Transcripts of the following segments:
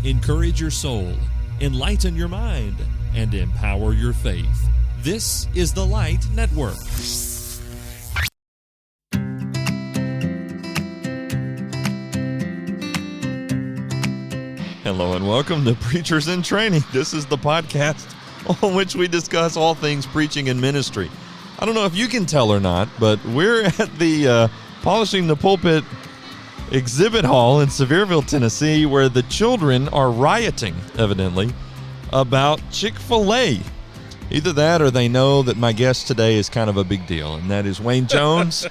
encourage your soul, enlighten your mind, and empower your faith. This is the Light Network. Hello and welcome to Preachers in Training. This is the podcast on which we discuss all things preaching and ministry. I don't know if you can tell or not, but we're at the Polishing the Pulpit exhibit hall in Sevierville, Tennessee, where the children are rioting, evidently, about Chick-fil-A. Either that or they know that my guest today is kind of a big deal, and that is Wayne Jones,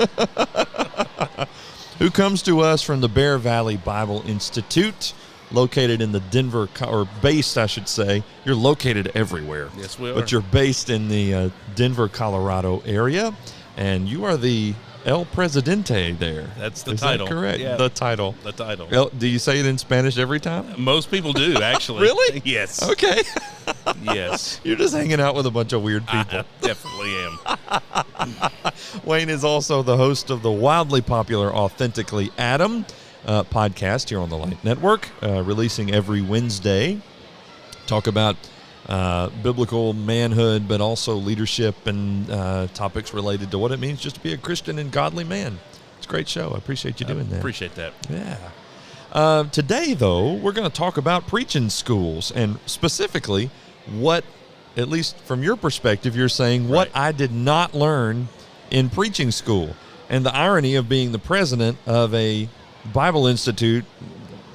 who comes to us from the Bear Valley Bible Institute, located in the Denver, or based, I should say. You're located everywhere. Yes, we are. But you're based in the Denver, Colorado area, and you are the El Presidente there. That's the Is title. That correct? Yeah. The title. The title. Do you say it in Spanish every time? Most people do, actually. Really? Yes. Okay. Yes. You're just hanging out with a bunch of weird people. I definitely am. Wayne is also the host of the wildly popular Authentically Adam podcast here on the Light Network, releasing every Wednesday. Talk about biblical manhood, but also leadership and topics related to what it means just to be a Christian and godly man. It's a great show. I appreciate you doing that. Appreciate that. Yeah. Today, though, we're going to talk about preaching schools, and specifically what, at least from your perspective, you're saying what I did not learn in preaching school, and the irony of being the president of a Bible Institute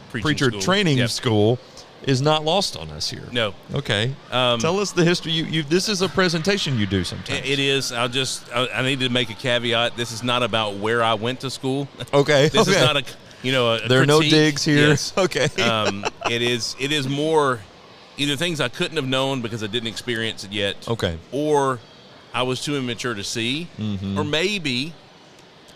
preacher training school is not lost on us here. No. Okay. Tell us the history. You this is a presentation you do sometimes. It is. I need to make a caveat. This is not about where I went to school. Okay. This is not a there are no critique. digs here. Yes. Okay. It is more either things I couldn't have known because I didn't experience it yet. Okay. Or I was too immature to see. Mm-hmm. Or maybe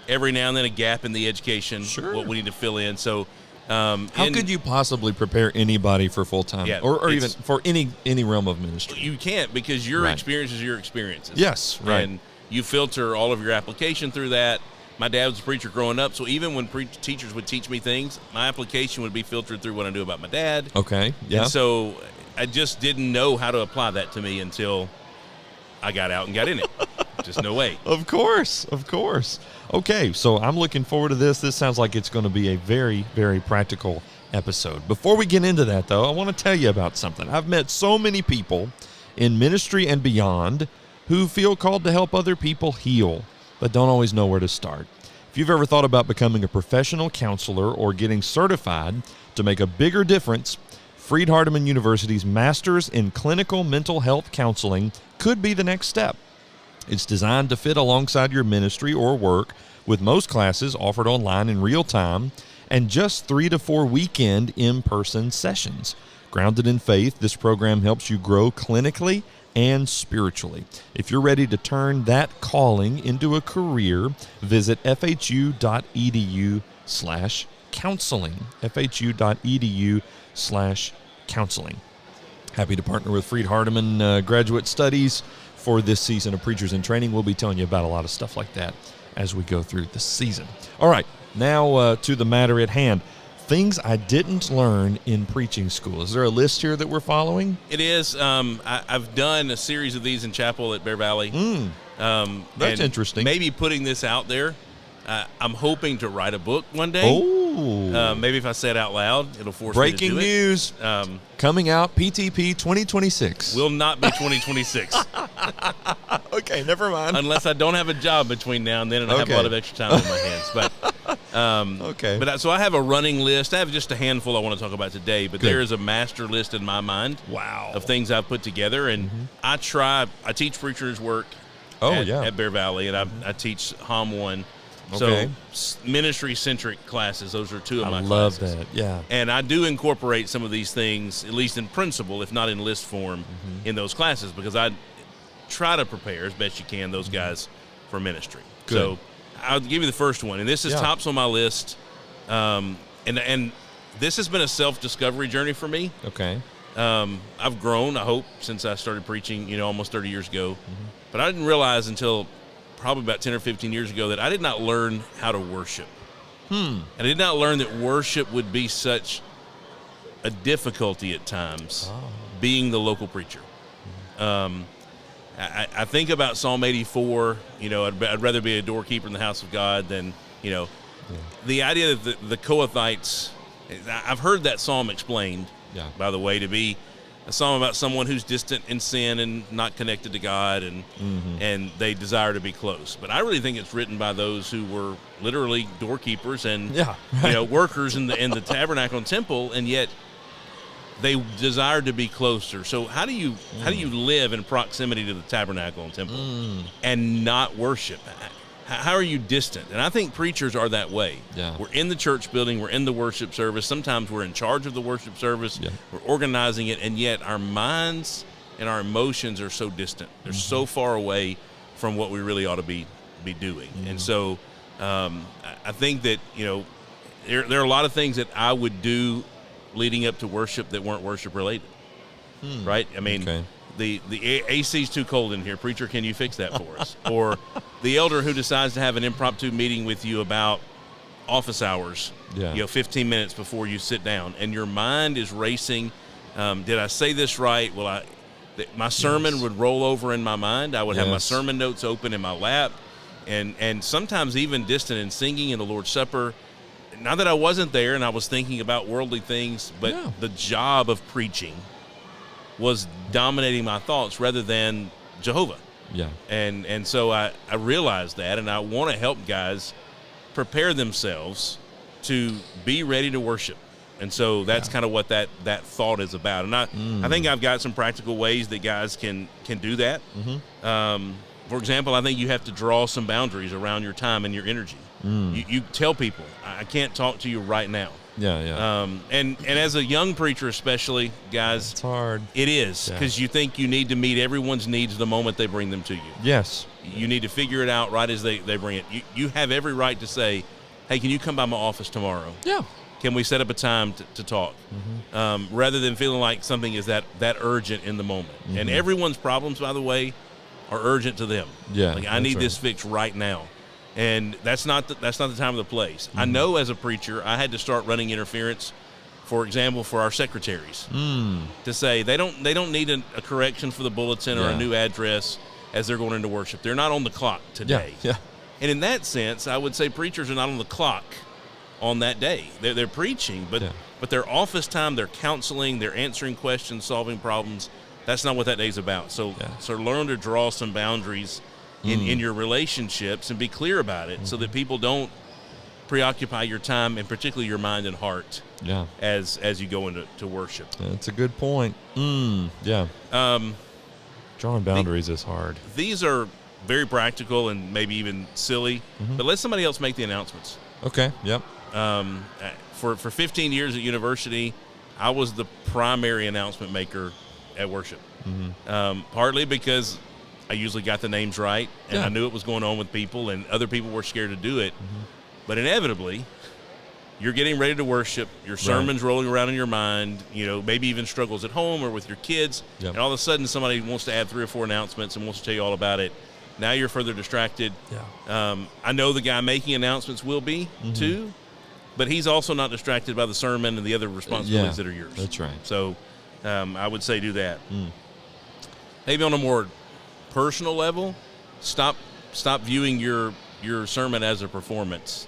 every now and then a gap in the education, what we need to fill in. So how could you possibly prepare anybody for full-time or even for any realm of ministry? You can't, because your experience is your experiences. Yes, right. And you filter all of your application through that. My dad was a preacher growing up, so even when teachers would teach me things, my application would be filtered through what I knew about my dad. Okay, yeah. And so I just didn't know how to apply that to me until I got out and got in it. Just no way. Of course. Okay, so I'm looking forward to this. This sounds like it's going to be a very, very practical episode. Before we get into that, though, I want to tell you about something. I've met so many people in ministry and beyond who feel called to help other people heal, but don't always know where to start. If you've ever thought about becoming a professional counselor or getting certified to make a bigger difference, Freed-Hardeman University's Masters in Clinical Mental Health Counseling could be the next step. It's designed to fit alongside your ministry or work, with most classes offered online in real time and just 3 to 4 weekend in-person sessions. Grounded in faith, this program helps you grow clinically and spiritually. If you're ready to turn that calling into a career, visit fhu.edu/counseling. fhu.edu/counseling. Happy to partner with Freed-Hardeman Graduate Studies for this season of Preachers in Training. We'll be telling you about a lot of stuff like that as we go through the season. All right, now to the matter at hand. Things I didn't learn in preaching school. Is there a list here that we're following? It is. I've done a series of these in chapel at Bear Valley. That's interesting. Maybe putting this out there. I'm hoping to write a book one day. Oh. Maybe if I say it out loud, it'll force Breaking me to do news. Coming out, PTP 2026. Will not be 2026. Okay, never mind. Unless I don't have a job between now and then and I have a lot of extra time on my hands. But okay. But so I have a running list. I have just a handful I want to talk about today, but there is a master list in my mind. Wow. Of things I've put together, and I teach preachers work at Bear Valley, and I teach HOM 1. Okay. So ministry-centric classes, those are two of my classes. I love that, yeah. And I do incorporate some of these things, at least in principle, if not in list form, in those classes, because I try to prepare as best you can those guys for ministry. Good. So I'll give you the first one, and this is tops on my list, and this has been a self-discovery journey for me. Okay. I've grown, I hope, since I started preaching, almost 30 years ago, but I didn't realize until probably about 10 or 15 years ago that I did not learn how to worship. I did not learn that worship would be such a difficulty at times being the local preacher. I think about Psalm 84, I'd rather be a doorkeeper in the house of God than, the idea that the Kohathites, I've heard that psalm explained, by the way, to be a psalm about someone who's distant in sin and not connected to God, and they desire to be close. But I really think it's written by those who were literally doorkeepers and workers in the tabernacle and temple, and yet they desired to be closer. So how do you live in proximity to the tabernacle and temple and not worship? How are you distant? And I think preachers are that way. Yeah. We're in the church building. We're in the worship service. Sometimes we're in charge of the worship service. Yeah. We're organizing it, and yet our minds and our emotions are so distant. They're so far away from what we really ought to be doing. And so I think that, there are a lot of things that I would do leading up to worship that weren't worship related, right? I mean, the AC's too cold in here. Preacher, can you fix that for us? Or the elder who decides to have an impromptu meeting with you about office hours, 15 minutes before you sit down, and your mind is racing. Did I say this right? My sermon would roll over in my mind. I would have my sermon notes open in my lap, and sometimes even distant in singing in the Lord's Supper. Not that I wasn't there and I was thinking about worldly things, but the job of preaching was dominating my thoughts rather than Jehovah. Yeah. And so I realized that, and I want to help guys prepare themselves to be ready to worship. And so that's kind of what that thought is about. And I think I've got some practical ways that guys can do that. For example, I think you have to draw some boundaries around your time and your energy. You tell people, I can't talk to you right now. And as a young preacher especially, guys, it's hard. It is, because you think you need to meet everyone's needs the moment they bring them to you. Yes. You need to figure it out right as they bring it. You have every right to say, hey, can you come by my office tomorrow? Yeah. Can we set up a time to talk? Rather than feeling like something is that urgent in the moment. And everyone's problems, by the way, are urgent to them. Yeah. Like, I need this fixed right now. And that's not the time or the place. I know as a preacher, I had to start running interference, for example, for our secretaries, to say they don't need a correction for the bulletin or a new address as they're going into worship. They're not on the clock today. Yeah. And in that sense, I would say preachers are not on the clock on that day. They're preaching, but their office time, their counseling, they're answering questions, solving problems. That's not what that day's about. So learn to draw some boundaries in your relationships and be clear about it so that people don't preoccupy your time and particularly your mind and heart as you go into worship. That's a good point. Drawing boundaries is hard. These are very practical and maybe even silly, but let somebody else make the announcements. Okay, yep. For 15 years at university, I was the primary announcement maker at worship. Partly because I usually got the names right, and I knew what was going on with people, and other people were scared to do it. But inevitably, you're getting ready to worship, your sermon's rolling around in your mind, maybe even struggles at home or with your kids, and all of a sudden somebody wants to add 3 or 4 announcements and wants to tell you all about it. Now you're further distracted. I know the guy making announcements will be, too, but he's also not distracted by the sermon and the other responsibilities that are yours. That's right. So I would say do that. Maybe on a more personal level, stop viewing your sermon as a performance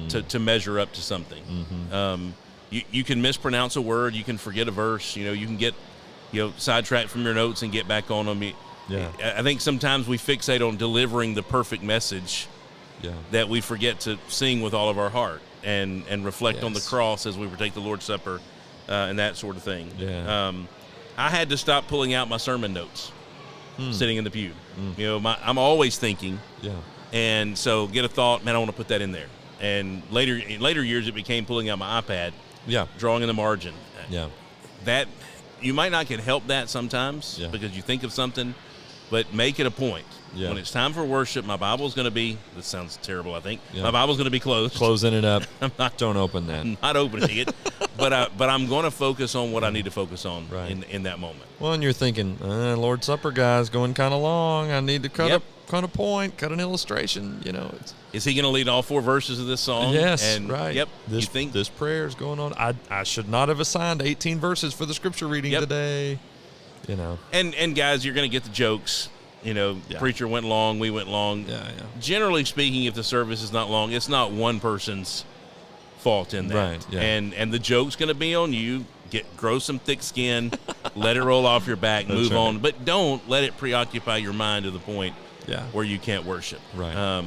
to measure up to something. You can mispronounce a word, you can forget a verse, you can get sidetracked from your notes and get back on them. I think sometimes we fixate on delivering the perfect message that we forget to sing with all of our heart and reflect on the cross as we partake the Lord's Supper and that sort of thing. I had to stop pulling out my sermon notes sitting in the pew. I'm always thinking. And so get a thought, man, I want to put that in there. And in later years, it became pulling out my iPad, drawing in the margin. That you might not can help that sometimes because you think of something, but make it a point. Yeah. When it's time for worship, my Bible's going to be, this sounds terrible, I think. Yeah. My Bible's going to be closed. Closing it up. Don't open that. I'm not opening it. But I'm going to focus on what I need to focus on in that moment. Well, and you're thinking, Lord's Supper, guys, going kind of long. I need to cut a point, cut an illustration. Is he going to lead all 4 verses of this song? Yes, and, right. Yep. This prayer is going on. I should not have assigned 18 verses for the scripture reading today. And guys, you're going to get the jokes. Preacher went long, we went long. Yeah. Generally speaking, if the service is not long, it's not one person's fault in that. Right. Yeah. And the joke's going to be on you. Grow some thick skin, let it roll off your back, move on. But don't let it preoccupy your mind to the point where you can't worship. Right.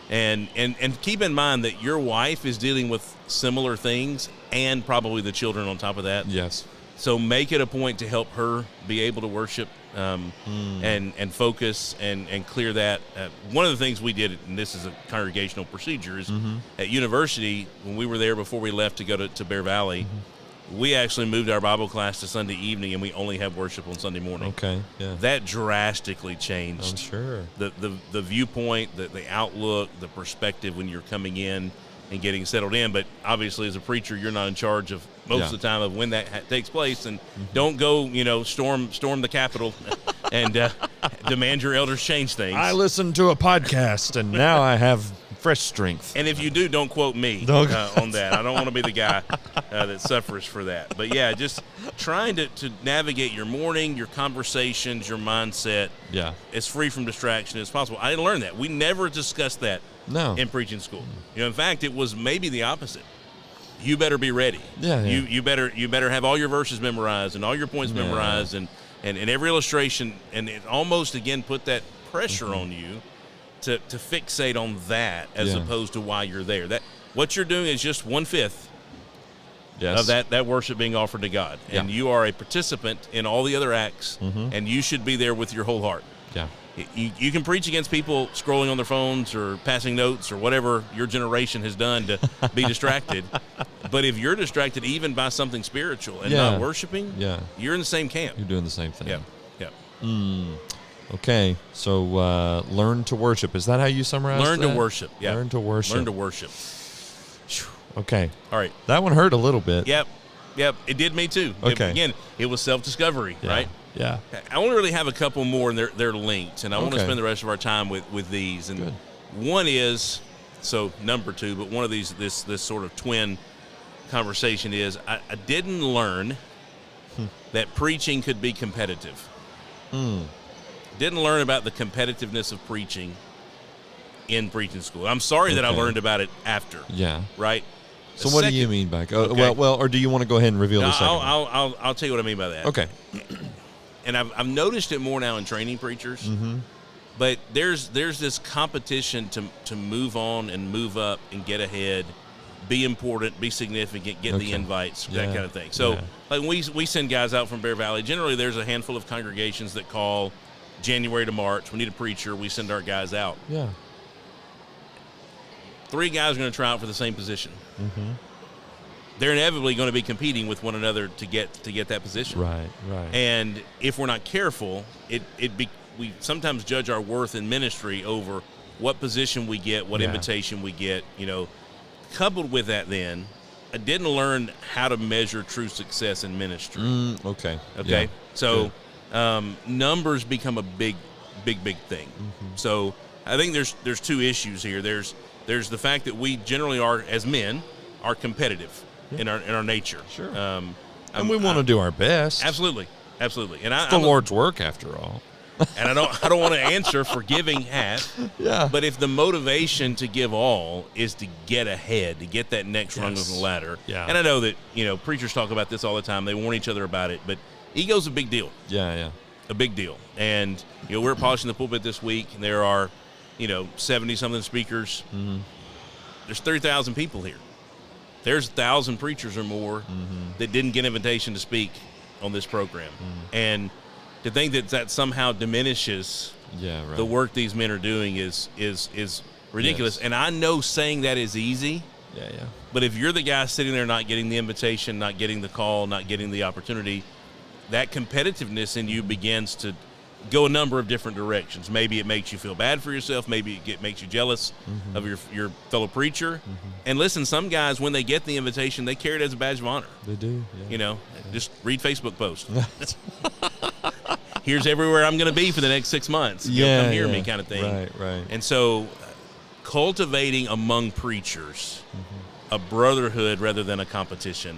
And keep in mind that your wife is dealing with similar things, and probably the children on top of that. Yes. So make it a point to help her be able to worship and focus and clear that. One of the things we did, and this is a congregational procedure, is at university, when we were there before we left to go to Bear Valley, we actually moved our Bible class to Sunday evening, and we only have worship on Sunday morning. Okay, yeah. That drastically changed. I'm sure. The viewpoint, the outlook, the perspective when you're coming in and getting settled in. But obviously, as a preacher, you're not in charge of most of the time of when that takes place. And don't go, storm the Capitol and demand your elders change things. I listened to a podcast, and now I have fresh strength. And if you do, don't quote me on that. I don't want to be the guy that suffers for that. But, yeah, just trying to navigate your morning, your conversations, your mindset as free from distraction as possible. I didn't learn that. We never discussed that in preaching school. In fact, it was maybe the opposite. You better be ready. Yeah. You better have all your verses memorized and all your points memorized and every illustration, and it almost, again, put that pressure on you to fixate on that as opposed to why you're there. That what you're doing is just 1/5 of that worship being offered to God. And you are a participant in all the other acts, and you should be there with your whole heart. Yeah. You can preach against people scrolling on their phones or passing notes or whatever your generation has done to be distracted. But if you're distracted even by something spiritual and not worshiping, you're in the same camp. You're doing the same thing. Yeah. Okay, so learn to worship. Is that how you summarize Learn to worship. Yeah. Learn to worship. Learn to worship. Okay. All right. That one hurt a little bit. Yep. It did me too. Okay. It was self-discovery, right? Yeah. I want to really have a couple more, and they're linked, and I want to spend the rest of our time with these. And Good. One is, so number 2, but one of these, this sort of twin conversation is, I didn't learn that preaching could be competitive. Didn't learn about the competitiveness of preaching in preaching school. I'm sorry that I learned about it after. Yeah. Right? So what do you mean by well, or do you want to go ahead and reveal the second? I'll tell you what I mean by that. Okay. And I've noticed it more now in training preachers. But there's this competition to move on and move up and get ahead, be important, be significant, get the invites, that kind of thing. So like we send guys out from Bear Valley. Generally, there's a handful of congregations that call January to March. We need a preacher. We send our guys out. Yeah. 3 guys are going to try out for the same position. They're inevitably going to be competing with one another to get that position. Right. And if we're not careful, we sometimes judge our worth in ministry over what position we get, what invitation we get. Coupled with that, then I didn't learn how to measure true success in ministry. Okay. Yeah. So numbers become a big thing. So I think there's 2 issues here. There's the fact that we generally are, as men, are competitive in our nature. Sure. And we want to do our best. Absolutely. And it's the Lord's work, after all. And I don't want to answer for giving half. Yeah. But if the motivation to give all is to get ahead, to get that next rung of the ladder. Yeah. And I know that, preachers talk about this all the time. They warn each other about it, but ego's a big deal. Yeah. A big deal. And we're polishing the pulpit this week, and there are 70-something speakers. There's 30,000 people here. There's 1,000 preachers or more that didn't get an invitation to speak on this program. And to think that somehow diminishes the work these men are doing is ridiculous. And I know saying that is easy. Yeah. But if you're the guy sitting there not getting the invitation, not getting the call, not getting the opportunity, that competitiveness in you begins to go a number of different directions. Maybe it makes you feel bad for yourself. Maybe it makes you jealous of your fellow preacher. And listen, some guys, when they get the invitation, they carry it as a badge of honor. They do. Yeah. Just read Facebook posts. Here's everywhere I'm going to be for the next 6 months. Come hear me kind of thing. Right. And so cultivating among preachers a brotherhood rather than a competition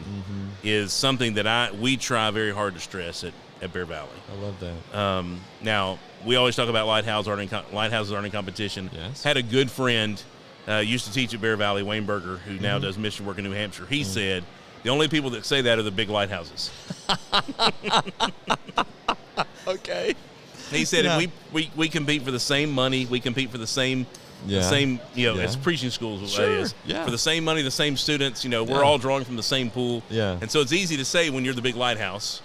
is something that we try very hard to stress at Bear Valley. I love that. Now, we always talk about lighthouses aren't in competition. Yes. Had a good friend, used to teach at Bear Valley, Wayne Berger, who now does mission work in New Hampshire. He said, the only people that say that are the big lighthouses. Okay. He said, if we compete for the same money, we compete for the same as preaching schools is. Yeah. For the same money, the same students, we're all drawing from the same pool. Yeah. And so it's easy to say when you're the big lighthouse.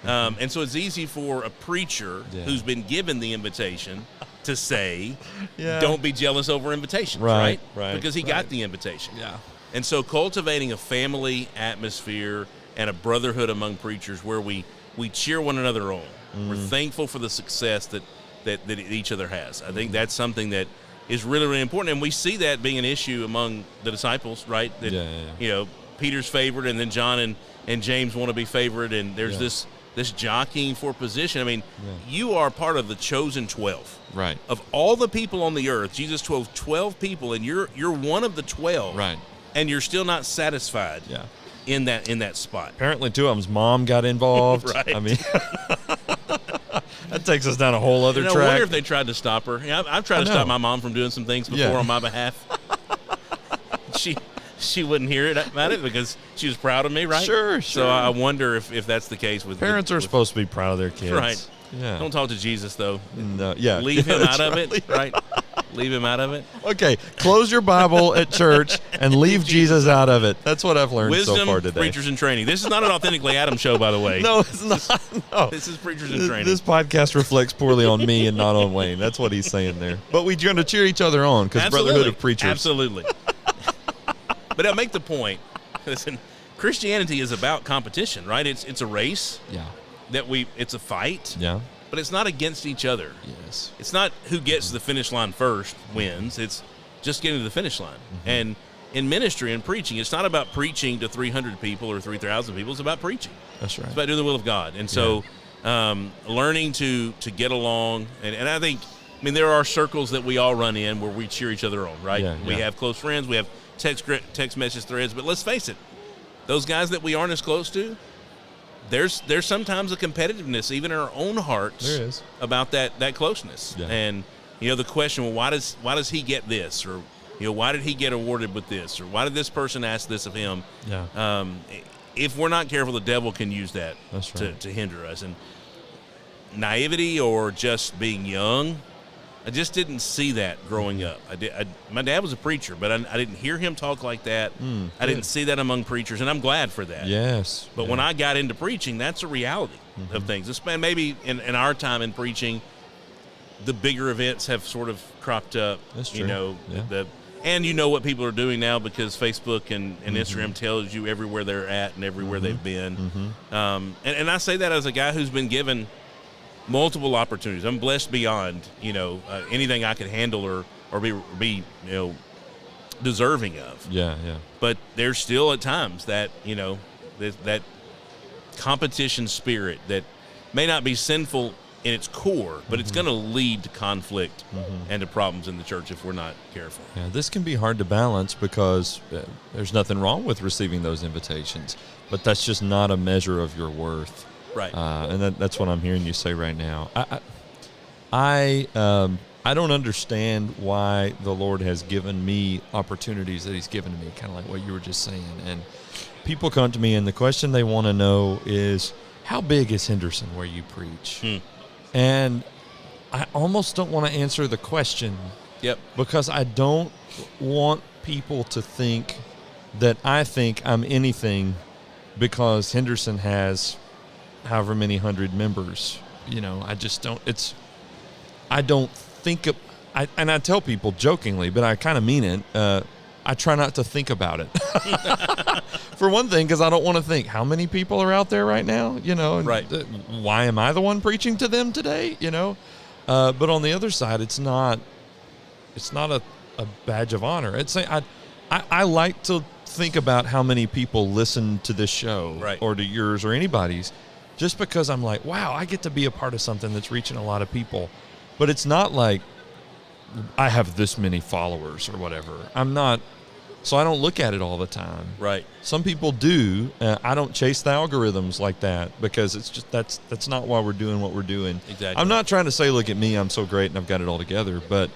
And so it's easy for a preacher who's been given the invitation to say, don't be jealous over invitations, right? Because he got the invitation. Yeah. And so cultivating a family atmosphere and a brotherhood among preachers where we cheer one another on. We're thankful for the success that each other has. I think that's something that is really, really important. And we see that being an issue among the disciples, right? That, Peter's favored, and then John and James want to be favored, and there's this jockeying for position. I mean, you are part of the chosen 12. Right. Of all the people on the earth, Jesus chose 12 people, and you're one of the 12. Right. And you're still not satisfied in that spot. Apparently, two of them's mom got involved. Right. I mean, that takes us down a whole other track. I wonder if they tried to stop her. I've tried to stop my mom from doing some things before on my behalf. She wouldn't hear about it because she was proud of me, right? Sure. So I wonder if that's the case with parents are supposed to be proud of their kids, right? Yeah. Don't talk to Jesus though. No. Yeah. Leave him out of it, right? Leave him out of it. Okay. Close your Bible at church and leave Jesus out of it. That's what I've learned so far today. Preachers in Training. This is not an Authentically Adam show, by the way. No, it's not. No. This is Preachers in Training. This podcast reflects poorly on me and not on Wayne. That's what he's saying there. But we're going to cheer each other on because brotherhood of preachers. Absolutely. But I'll make the point. Listen, Christianity is about competition, right? It's a race. Yeah. It's a fight. Yeah. But it's not against each other. Yes. It's not who gets to the finish line first wins. It's just getting to the finish line. And in ministry and preaching, it's not about preaching to 300 people or 3,000 people. It's about preaching. That's right. It's about doing the will of God. And so learning to get along. And I think, there are circles that we all run in where we cheer each other on, right? We have close friends. We have text message threads. But let's face it, those guys that we aren't as close to, there's sometimes a competitiveness even in our own hearts there is. About that closeness. Yeah. And the question, well, why does he get this, or why did he get awarded with this, or why did this person ask this of him? Yeah. If we're not careful, the devil can use that to hinder us. And naivety or just being young, I just didn't see that growing up. My dad was a preacher, but I didn't hear him talk like that. I didn't see that among preachers, and I'm glad for that. Yes. But when I got into preaching, that's a reality of things. Maybe in our time in preaching, the bigger events have sort of cropped up. That's true. And what people are doing now because Facebook and Instagram tells you everywhere they're at and everywhere they've been. And I say that as a guy who's been given multiple opportunities. I'm blessed beyond, anything I could handle or be deserving of. Yeah. But there's still at times that, that competition spirit that may not be sinful in its core, but it's going to lead to conflict and to problems in the church if we're not careful. Yeah, this can be hard to balance because there's nothing wrong with receiving those invitations, but that's just not a measure of your worth. Right. And that's what I'm hearing you say right now. I don't understand why the Lord has given me opportunities that he's given to me, kind of like what you were just saying. And people come to me, and the question they want to know is, how big is Henderson where you preach? And I almost don't want to answer the question. Yep. Because I don't want people to think that I think I'm anything because Henderson has however many hundred members. I just don't. I don't think of. And I tell people jokingly, but I kind of mean it. I try not to think about it. For one thing, because I don't want to think how many people are out there right now, and Right. Why am I the one preaching to them today, But on the other side, it's not a badge of honor. I like to think about how many people listen to this show, Right. or to yours or anybody's, just because I'm like, wow, I get to be a part of something that's reaching a lot of people. But it's not like I have this many followers or whatever. I'm not, so I don't look at it all the time. Right. Some people do. I don't chase the algorithms like that, because it's just that's not why we're doing what we're doing. Exactly. I'm not trying to say, look at me, I'm so great and I've got it all together, but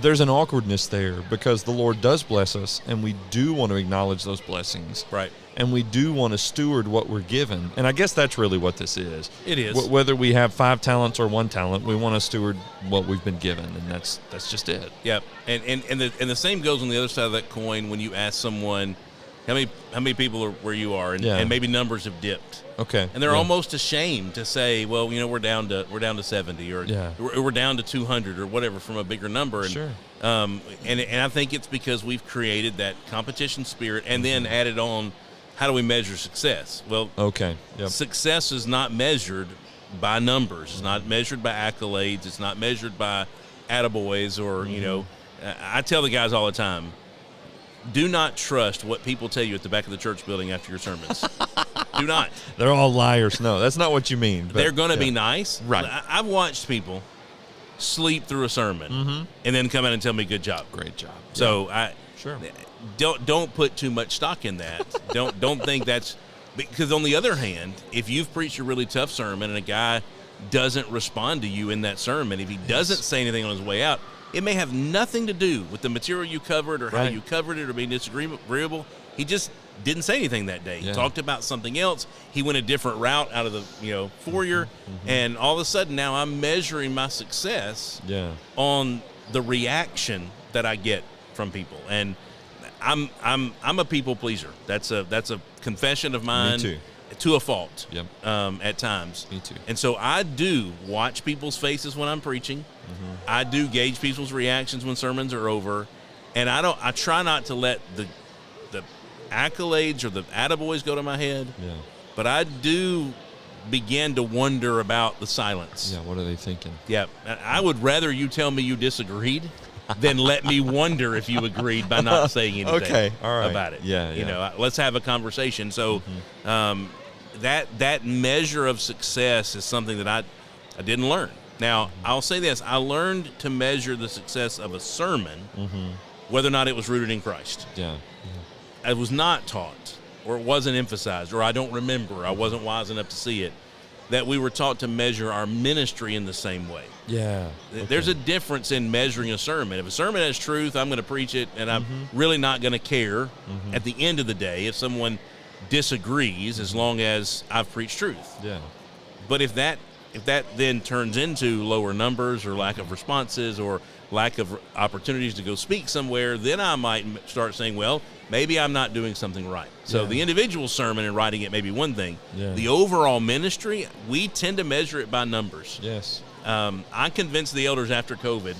there's an awkwardness there, because the Lord does bless us, and we do want to acknowledge those blessings. Right. And we do want to steward what we're given. And I guess that's really what this is. It is. Whether we have 5 talents or 1 talent, we want to steward what we've been given, and that's just it. Yep. And the same goes on the other side of that coin when you ask someone how many people are where you are, and maybe numbers have dipped. Okay. And they're almost ashamed to say, well, we're down to 70, or we're down to 200 or whatever from a bigger number. And, Sure. And I think it's because we've created that competition spirit, and then added on, how do we measure success? Well, Okay. Yep. success is not measured by numbers. It's not measured by accolades. It's not measured by attaboys, or, I tell the guys all the time, do not trust what people tell you at the back of the church building after your sermons. Do not. They're all liars. No, that's not what you mean. But, They're going to be nice. Right. I've watched people sleep through a sermon and then come out and tell me, good job. Great job. So Sure. don't put too much stock in that. don't think that's, because on the other hand, if you've preached a really tough sermon and a guy doesn't respond to you in that sermon, if he doesn't say anything on his way out, it may have nothing to do with the material you covered, or how you covered it, or being disagreeable. He just didn't say anything that day. He talked about something else. He went a different route out of the foyer, and all of a sudden now I'm measuring my success on the reaction that I get from people. And I'm a people pleaser. That's a confession of mine. Me too. To a fault. Yep. At times. Me too. And so I do watch people's faces when I'm preaching. I do gauge people's reactions when sermons are over, and I try not to let the accolades or the attaboys go to my head. Yeah. But I do begin to wonder about the silence. Yeah. What are they thinking? Yeah. I would rather you tell me you disagreed than let me wonder if you agreed by not saying anything about it. Yeah. Let's have a conversation. So that measure of success is something that I didn't learn. Now, I'll say this. I learned to measure the success of a sermon, whether or not it was rooted in Christ. Yeah. I was not taught, or it wasn't emphasized, or I don't remember, I wasn't wise enough to see it, that we were taught to measure our ministry in the same way. Yeah. There's a difference in measuring a sermon. If a sermon has truth, I'm going to preach it, and I'm really not going to care at the end of the day if someone disagrees, as long as I've preached truth. Yeah. But if that then turns into lower numbers, or lack of responses, or lack of opportunities to go speak somewhere, then I might start saying, well, maybe I'm not doing something right. So the individual sermon and writing it may be one thing. Yeah. The overall ministry, we tend to measure it by numbers. Yes. I convinced the elders after COVID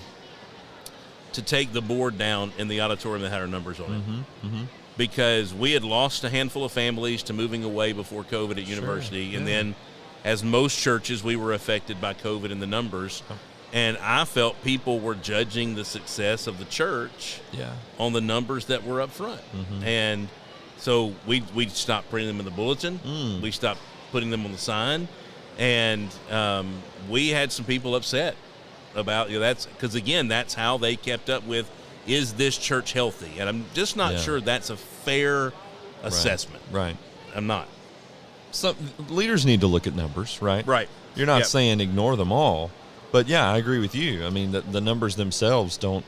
to take the board down in the auditorium that had our numbers on it. Because we had lost a handful of families to moving away before COVID at university. And then, as most churches, we were affected by COVID in the numbers. And I felt people were judging the success of the church on the numbers that were up front. And so we stopped putting them in the bulletin. We stopped putting them on the sign. And we had some people upset about, that's because, again, that's how they kept up with, is this church healthy? And I'm just not sure that's a fair assessment. Right. I'm not. Some leaders need to look at numbers, right? Right. You're not saying ignore them all, but I agree with you. I mean, the numbers themselves don't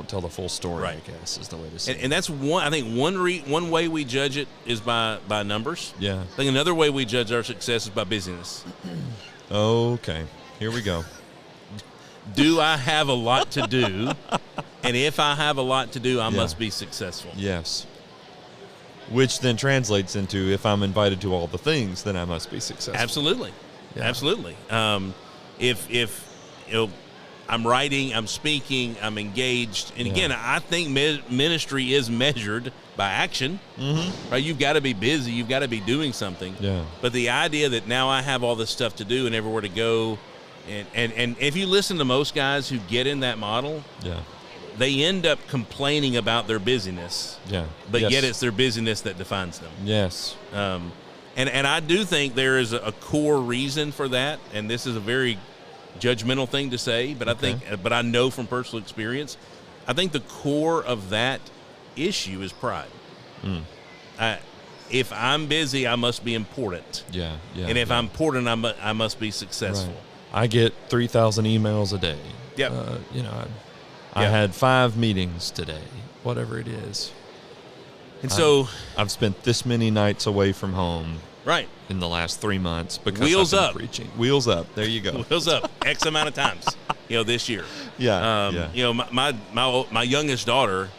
tell the full story. Right. I guess is the way to say it. And that's one. I think one way we judge it is by numbers. Yeah. I think another way we judge our success is by busyness. Okay, here we go. Do I have a lot to do? And if I have a lot to do, I must be successful. Yes. Which then translates into, if I'm invited to all the things, then I must be successful. Absolutely. Yeah. Absolutely. If I'm writing, I'm speaking, I'm engaged. And again, I think ministry is measured by action. Right? You've got to be busy. You've got to be doing something. Yeah. But the idea that now I have all this stuff to do and everywhere to go, and if you listen to most guys who get in that model, they end up complaining about their busyness. But yet it's their busyness that defines them. And I do think there is a core reason for that, and this is a very judgmental thing to say, but I know from personal experience, I think the core of that issue is pride. If I'm busy, I must be important. And if I'm important, I must be successful. Right. I get 3,000 emails a day. I had 5 meetings today, whatever it is. And so I've spent this many nights away from home. Right. In the last 3 months because Wheels I've been up. preaching. Wheels up. There you go. Wheels up. X amount of times, this year. My youngest daughter,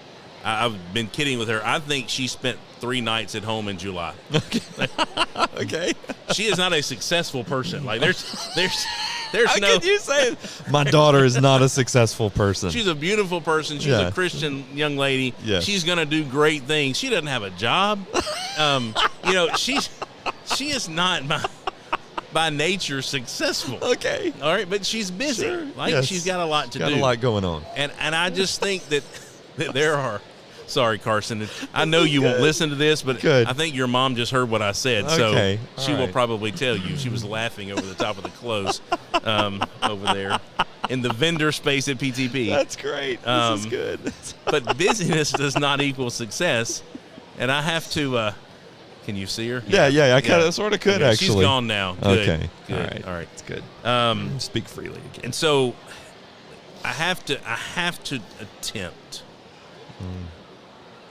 I've been kidding with her. I think she spent 3 nights at home in July. Okay. She is not a successful person. Like there's How no. can you say it? My daughter is not a successful person. She's a beautiful person. She's a Christian young lady. Yes. She's going to do great things. She doesn't have a job. She is not by nature successful. Okay. All right, but she's busy. Sure. She's got a lot to do. Got a lot going on. And I just think that there are. Sorry, Carson. I know you won't listen to this, but I think your mom just heard what I said, so she will probably tell you. She was laughing over the top of the clothes over there in the vendor space at PTP. That's great. This is good. But busyness does not equal success, and I have to. Can you see her? Yeah. I kind of sort of could actually. She's gone now. Good. Okay. Good. All right. It's good. Speak freely again. And so, I have to attempt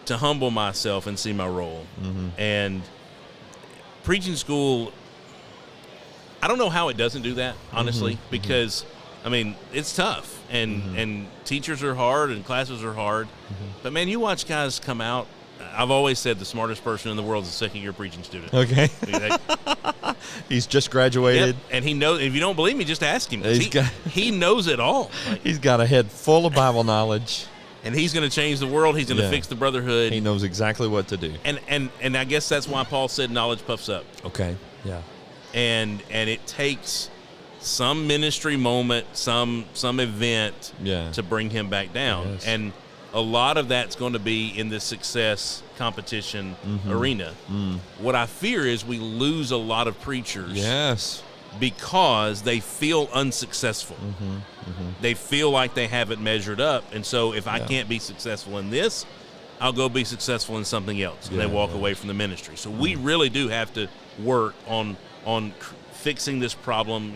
to humble myself and see my role. And preaching school, I don't know how it doesn't do that, honestly, because I mean it's tough, and teachers are hard and classes are hard. But man, you watch guys come out. I've always said the smartest person in the world is a second-year preaching student. Okay. He's just graduated. Yep. And he knows. If you don't believe me, just ask him. He knows it all. He's got a head full of Bible knowledge. And he's going to change the world. He's going to fix the brotherhood. He knows exactly what to do. And I guess that's why Paul said knowledge puffs up. Okay. Yeah. And it takes some ministry moment, some event to bring him back down. Yes. And a lot of that's going to be in the success competition arena. What I fear is we lose a lot of preachers. Yes. Because they feel unsuccessful. They feel like they haven't measured up. And so if I can't be successful in this, I'll go be successful in something else. And they walk away from the ministry. So we really do have to work on fixing this problem,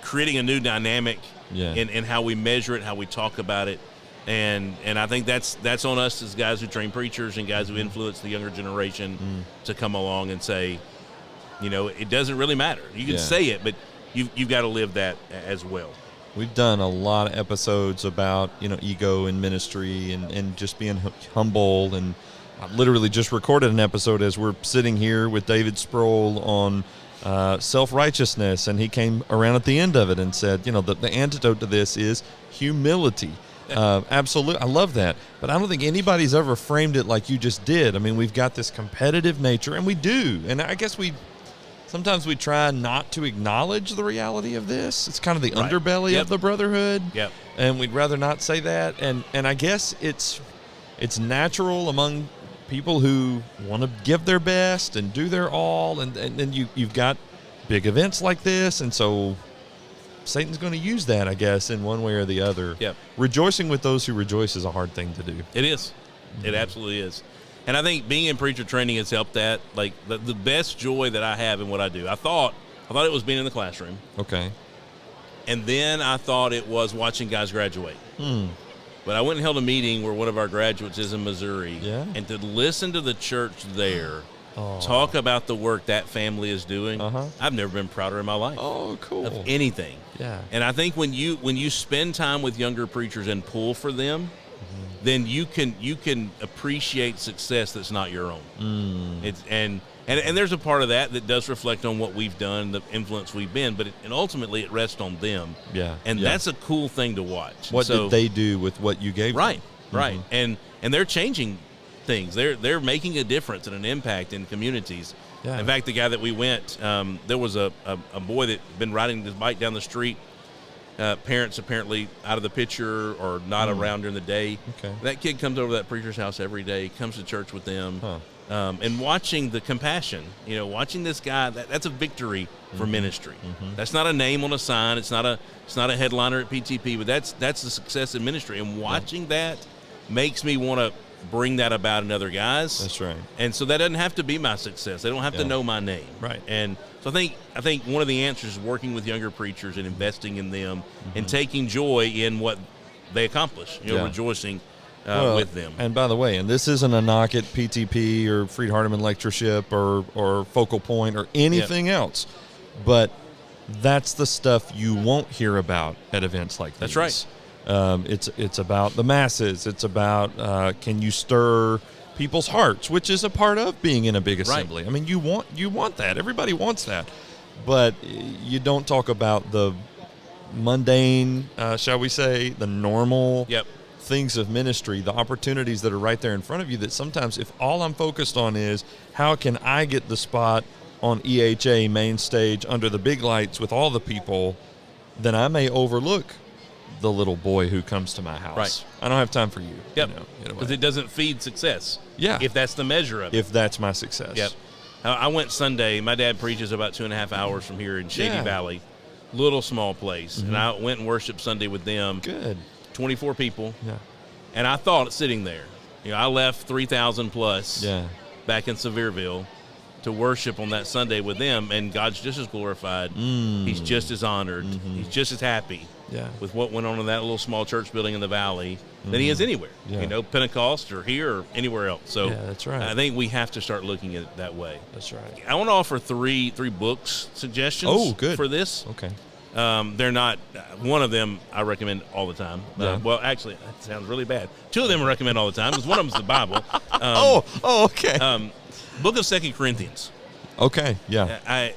creating a new dynamic in how we measure it, how we talk about it. And I think that's on us as guys who train preachers and guys who influence the younger generation to come along and say, it doesn't really matter. You can say it, but you've got to live that as well. We've done a lot of episodes about, ego in ministry and just being humble. And I literally just recorded an episode as we're sitting here with David Sproul on self-righteousness. And he came around at the end of it and said, the antidote to this is humility. Absolutely. I love that. But I don't think anybody's ever framed it like you just did. I mean, we've got this competitive nature, and we do. And I guess sometimes we try not to acknowledge the reality of this. It's kind of the underbelly of the brotherhood. Yep. And we'd rather not say that. And I guess it's natural among people who want to give their best and do their all. And then you've got big events like this. And so Satan's going to use that, I guess, in one way or the other. Yep. Rejoicing with those who rejoice is a hard thing to do. It is. It absolutely is. And I think being in preacher training has helped that. Like the best joy that I have in what I do. I thought it was being in the classroom. Okay. And then I thought it was watching guys graduate. But I went and held a meeting where one of our graduates is in Missouri. Yeah. And to listen to the church there talk about the work that family is doing, I've never been prouder in my life. Oh, cool. Of anything. Yeah. And I think when you spend time with younger preachers and pull for them, then you can appreciate success that's not your own. It's and there's a part of that does reflect on what we've done, the influence we've been, but and ultimately it rests on them. Yeah, and that's a cool thing to watch. What did they do with what you gave them? Right, and they're changing things. They're making a difference and an impact in communities. Yeah. In fact, the guy that we went, there was a boy that had been riding his bike down the street. Parents apparently out of the picture or not around during the day. Okay. That kid comes over to that preacher's house every day, comes to church with them. And watching the compassion, watching this guy, that's a victory for ministry. That's not a name on a sign. It's not a headliner at PTP, but that's the success in ministry. And watching that makes me want to bring that about in other guys. That's right. And so that doesn't have to be my success. They don't have to know my name. Right. And so I think one of the answers is working with younger preachers and investing in them and taking joy in what they accomplish, rejoicing with them. And by the way, and this isn't a knock at PTP or Freed Hardeman Lectureship or Focal Point or anything else, but that's the stuff you won't hear about at events like these. That's right. It's about the masses. It's about can you stir people's hearts, which is a part of being in a big assembly. Right. I mean, you want that. Everybody wants that, but you don't talk about the mundane, shall we say, the normal things of ministry, the opportunities that are right there in front of you. That sometimes, if all I'm focused on is how can I get the spot on EHA main stage under the big lights with all the people, then I may overlook the little boy who comes to my house. Right. I don't have time for you. Yep. Because it doesn't feed success. Yeah. If that's the measure of it. If that's my success. Yep. I went Sunday. My dad preaches about 2.5 hours from here in Shady Valley, little small place, and I went and worshiped Sunday with them. Good. 24 people. Yeah. And I thought sitting there, I left 3,000 plus back in Sevierville to worship on that Sunday with them, and God's just as glorified. He's just as honored. He's just as happy with what went on in that little small church building in the valley than he is anywhere, Pentecost or here or anywhere else. So that's right. I think we have to start looking at it that way. That's right. I want to offer three books suggestions for this. Okay. They're not one of them I recommend all the time. Well, actually, that sounds really bad. Two of them I recommend all the time because one of them is the Bible. Okay. Book of 2 Corinthians. Okay, yeah.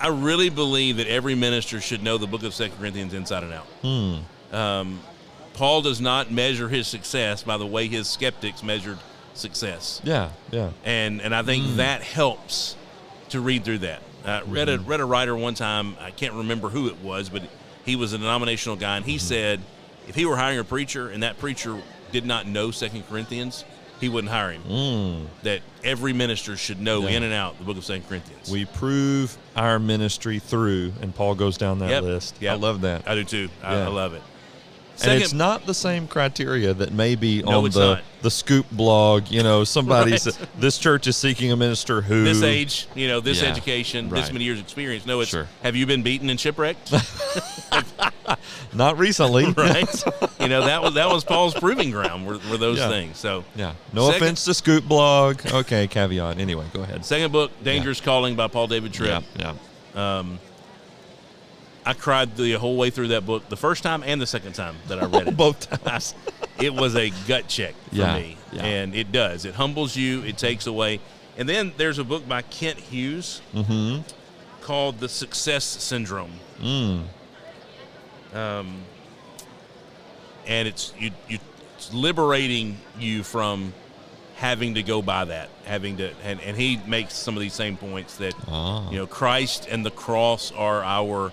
I really believe that every minister should know the book of 2 Corinthians inside and out. Paul does not measure his success by the way his skeptics measured success. Yeah. And I think that helps to read through that. Read a writer one time, I can't remember who it was, but he was a denominational guy, and he said if he were hiring a preacher and that preacher did not know 2 Corinthians, he wouldn't hire him. That every minister should know in and out the book of 2 Corinthians. We prove our ministry through, and Paul goes down that list. I love that. I do too. I love it. And it's not the same criteria that may be on the Scoop blog. Somebody said, this church is seeking a minister who... This age, this education, this many years experience. No, it's, have you been beaten and shipwrecked? Not recently. Right. That was Paul's proving ground were those things. So no offense to Scoop blog. Okay, caveat. Anyway, go ahead. Second book, Dangerous Calling by Paul David Tripp. I cried the whole way through that book the first time and the second time that I read it. Both times. It was a gut check for me. Yeah. And it does. It humbles you. It takes away. And then there's a book by Kent Hughes called The Success Syndrome. And it's liberating you from having to go by that, and he makes some of these same points that, Christ and the cross are our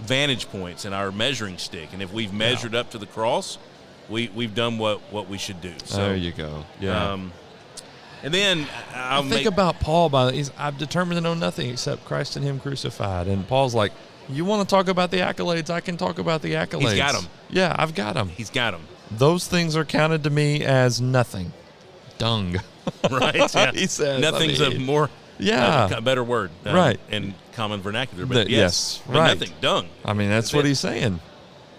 vantage points and our measuring stick, and if we've measured up to the cross, we've done what we should do. So there you go. And then I think about Paul. I've determined to know nothing except Christ and Him crucified. And Paul's like, you want to talk about the accolades? I can talk about the accolades. He's got them. Yeah, I've got them. He's got them. Those things are counted to me as nothing. Dung. Right. Yeah. He says. Nothing's a more a better word. Right. In common vernacular. But yes. But right. nothing. Dung. I mean, that's what he's saying.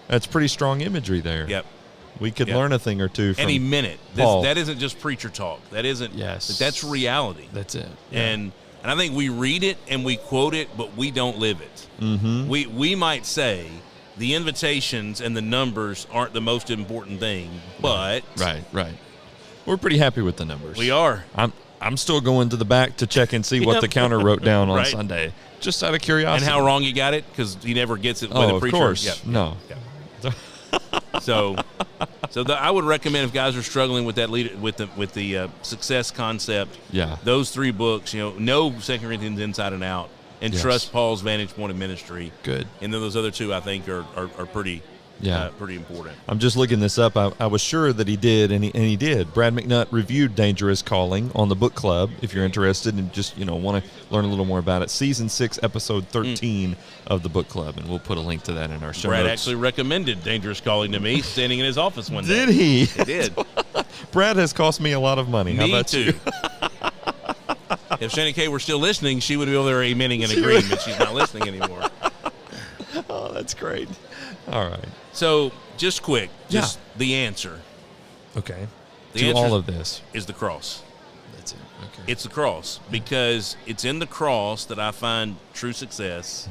That's pretty strong imagery there. Yep. We could learn a thing or two from any minute. That isn't just preacher talk. That isn't. Yes. That's reality. That's it. Yeah. And I think we read it and we quote it, but we don't live it. We might say the invitations and the numbers aren't the most important thing, but right. We're pretty happy with the numbers. We are. I'm still going to the back to check and see what the counter wrote down on Right. Sunday, just out of curiosity. And how wrong you got it, because he never gets it. When the preacher, of course. Yeah. No. So I would recommend, if guys are struggling with that with the success concept, those 3 books, know 2 Corinthians inside and out, and trust Paul's vantage point of ministry. Good. And then those other 2, I think, are pretty important. I'm just looking this up. I was sure that he did, and he did. Brad McNutt reviewed Dangerous Calling on the book club. If you're interested and just want to learn a little more about it, season 6, episode 13 of the book club, and we'll put a link to that in our show Brad notes. actually recommended Dangerous Calling to me, standing in his office one day. Did he? He did. Brad has cost me a lot of money. How Me about too. you? If Shannon Kay were still listening, she would be over there amening and agreeing, but she's not listening anymore. Oh, that's great. All right. So, just quick, the answer. Okay. The to answer all of this is the cross. That's it. Okay. It's the cross, because it's in the cross that I find true success,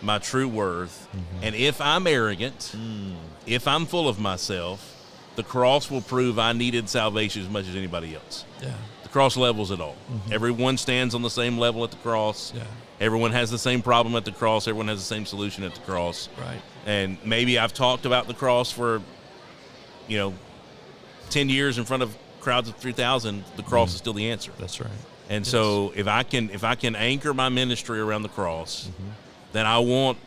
my true worth. And if I'm arrogant, if I'm full of myself, the cross will prove I needed salvation as much as anybody else. Yeah. The cross levels it all. Everyone stands on the same level at the cross. Yeah. Everyone has the same problem at the cross. Everyone has the same solution at the cross. Right. And maybe I've talked about the cross for, 10 years in front of crowds of 3,000. The cross is still the answer. That's right. And so if I can anchor my ministry around the cross, then I won't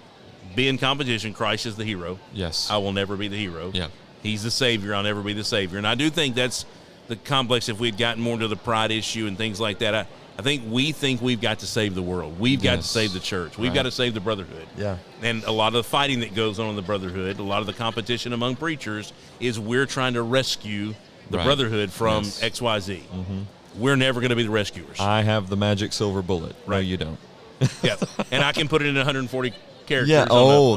be in competition. Christ is the hero. Yes. I will never be the hero. Yeah. He's the Savior. I'll never be the Savior. And I do think that's the complex. If we'd gotten more into the pride issue and things like that, I think we've got to save the world. We've got to save the church. We've got to save the brotherhood. Yeah. And a lot of the fighting that goes on in the brotherhood, a lot of the competition among preachers is we're trying to rescue the brotherhood from XYZ. We're never going to be the rescuers. I have the magic silver bullet. No, you don't. Yeah. And I can put it in 140 characters. Yeah.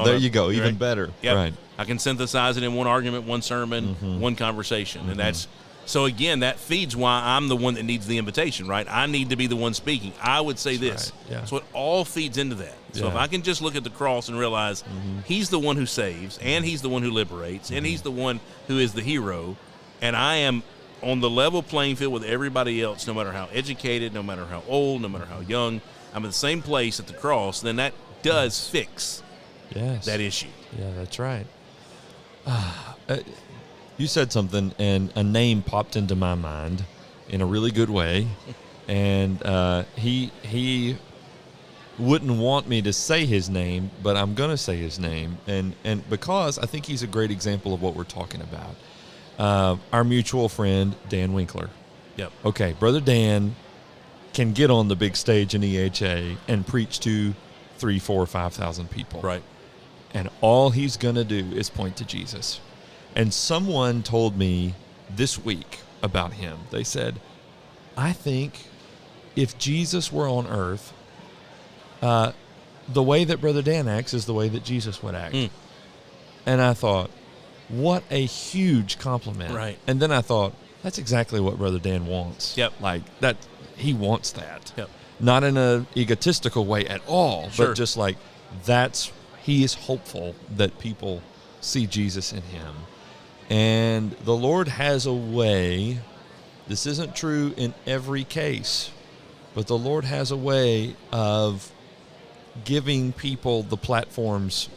There you go. Even better. Yep. Right. I can synthesize it in one argument, one sermon, one conversation. And that's, so again, that feeds why I'm the one that needs the invitation, right? I need to be the one speaking. I would say this. Right. Yeah. So it all feeds into that. So if I can just look at the cross and realize he's the one who saves, and he's the one who liberates, and he's the one who is the hero, and I am on the level playing field with everybody else, no matter how educated, no matter how old, no matter how young, I'm in the same place at the cross, then that does fix that issue. Yeah, that's right. You said something, and a name popped into my mind in a really good way, and he wouldn't want me to say his name, but I'm going to say his name, and because I think he's a great example of what we're talking about. Our mutual friend, Dan Winkler. Yep. Okay, Brother Dan can get on the big stage in EHA and preach to 3,000, 4,000, 5,000 people. Right. And all he's going to do is point to Jesus. And someone told me this week about him. They said, I think if Jesus were on earth, the way that Brother Dan acts is the way that Jesus would act. And I thought, what a huge compliment. Right. And then I thought, that's exactly what Brother Dan wants. Yep. Like, that, he wants that. Yep. Not in an egotistical way at all, Sure. but just like, he is hopeful that people see Jesus in him. And the Lord has a way, this isn't true in every case, but the Lord has a way of giving people the platforms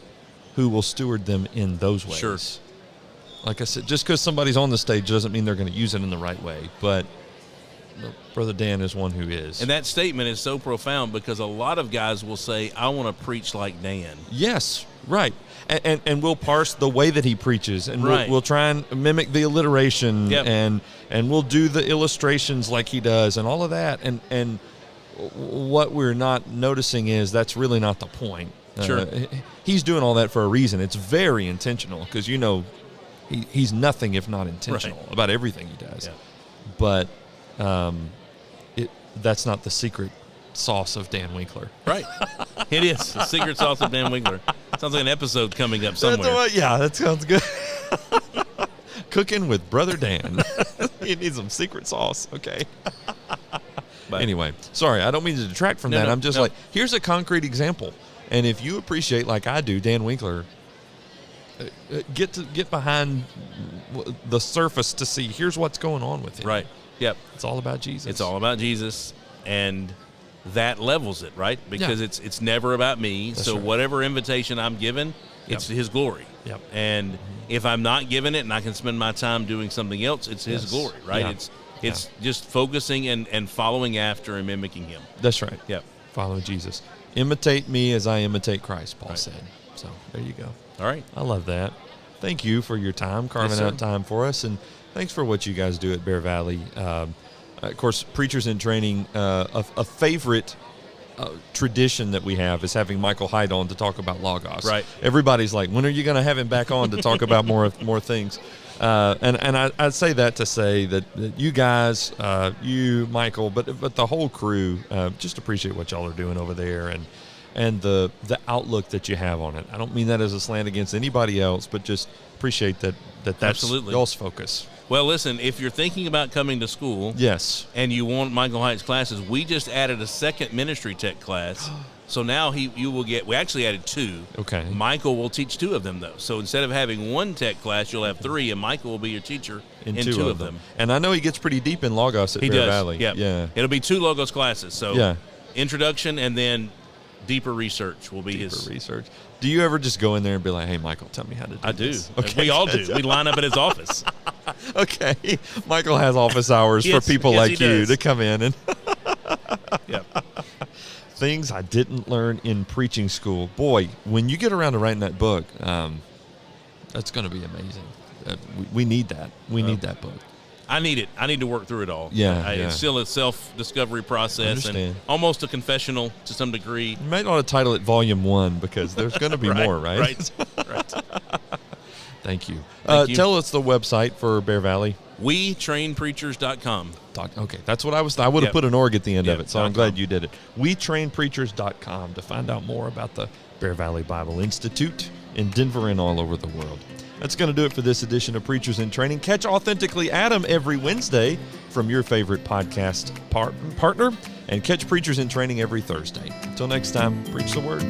who will steward them in those ways. Sure. Like I said, just because somebody's on the stage doesn't mean they're going to use it in the right way, but Brother Dan is one who is. And that statement is so profound because a lot of guys will say, I want to preach like Dan. Yes, right. And we'll parse the way that he preaches, and Right. we'll try and mimic the alliteration, Yep. and we'll do the illustrations like he does, and all of that. And what we're not noticing is that's really not the point. Sure. He's doing all that for a reason. It's very intentional because, he's nothing if not intentional about everything he does. Yeah. But that's not the secret sauce of Dan Winkler. Right. It is. The secret sauce of Dan Winkler. Sounds like an episode coming up somewhere. Yeah, that sounds good. Cooking with Brother Dan. You need some secret sauce, okay? But anyway, sorry, I don't mean to detract from that. I'm just like, here's a concrete example. And if you appreciate, like I do, Dan Winkler, get behind the surface to see here's what's going on with him. Right. Yep. It's all about Jesus. It's all about Jesus, and that levels it, right? Because it's never about me. That's so right. whatever invitation I'm given, it's His glory. Yep. And if I'm not given it and I can spend my time doing something else, it's His glory, right? Yeah. It's just focusing and following after and mimicking Him. That's right. Yep. Follow Jesus. Imitate me as I imitate Christ, Paul said. So there you go. All right. I love that. Thank you for your time, carving Yes, out time for us, and thanks for what you guys do at Bear Valley. Of course, Preachers in Training, a favorite tradition that we have is having Michael Hyde on to talk about Logos. Right. Everybody's like, when are you going to have him back on to talk about more things? And I say that to say that you guys, you, Michael, but the whole crew, just appreciate what y'all are doing over there and the outlook that you have on it. I don't mean that as a slant against anybody else, but just appreciate that's Absolutely. y'all's focus. Well, listen, if you're thinking about coming to school, Yes. and you want Michael Hyde's classes, we just added a second ministry tech class. So now you will get. We actually added 2. Okay. Michael will teach 2 of them though. So instead of having 1 tech class, you'll have 3, and Michael will be your teacher in 2 of them. And I know he gets pretty deep in Logos at He Bear does. Valley. Yep. Yeah. It'll be 2 Logos classes. So introduction and then deeper research will be his research. Do you ever just go in there and be like, "Hey, Michael, tell me how to do I do. this?" Okay. We all do. We line up at his office. Okay. Michael has office hours Yes, for people yes, like he you does. to come in and Yep. things I didn't learn in preaching school. Boy, when you get around to writing that book, that's going to be amazing. We need that. We need that book. I need it. I need to work through it all. Yeah, It's still a self-discovery process and Understand. almost a confessional to some degree. You might want to title it Volume 1 because there's going to be more, right? Right. Thank you. Thank you. Tell us the website for Bear Valley. WeTrainPreachers.com. Okay, that's what I was. I would have Yep. put an org at the end of Yep, it, so I'm .com. glad you did it. WeTrainPreachers.com to find out more about the Bear Valley Bible Institute in Denver and all over the world. That's going to do it for this edition of Preachers in Training. Catch Authentically Adam every Wednesday from your favorite podcast partner, and catch Preachers in Training every Thursday. Until next time, preach the word.